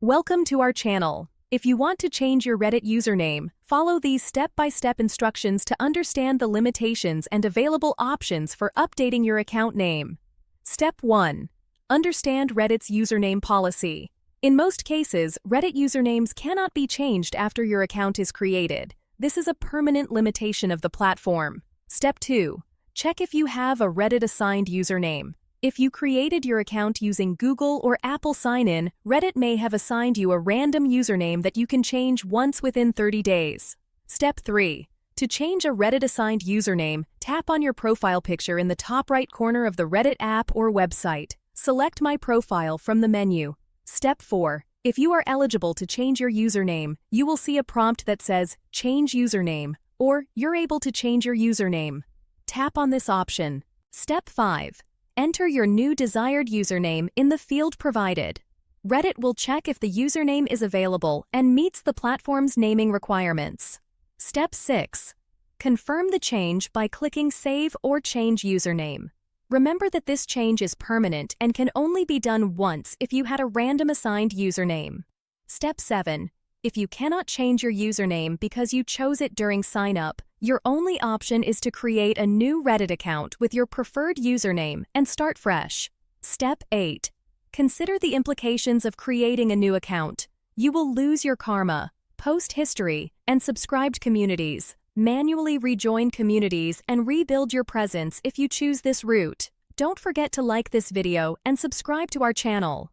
Welcome to our channel. If you want to change your Reddit username, follow these step-by-step instructions to understand the limitations and available options for updating your account name. Step 1. Understand Reddit's username policy. In most cases, Reddit usernames cannot be changed after your account is created. This is a permanent limitation of the platform. Step 2. Check if you have a Reddit-assigned username. If you created your account using Google or Apple sign-in, Reddit may have assigned you a random username that you can change once within 30 days. Step 3. To change a Reddit-assigned username, tap on your profile picture in the top right corner of the Reddit app or website. Select My Profile from the menu. Step 4. If you are eligible to change your username, you will see a prompt that says, Change Username, or You're able to change your username. Tap on this option. Step 5. Enter your new desired username in the field provided. Reddit will check if the username is available and meets the platform's naming requirements. Step 6. Confirm the change by clicking Save or Change Username. Remember that this change is permanent and can only be done once if you had a random assigned username. Step 7. If you cannot change your username because you chose it during sign-up, your only option is to create a new Reddit account with your preferred username and start fresh. Step 8. Consider the implications of creating a new account. You will lose your karma, post history, and subscribed communities. Manually rejoin communities and rebuild your presence if you choose this route. Don't forget to like this video and subscribe to our channel.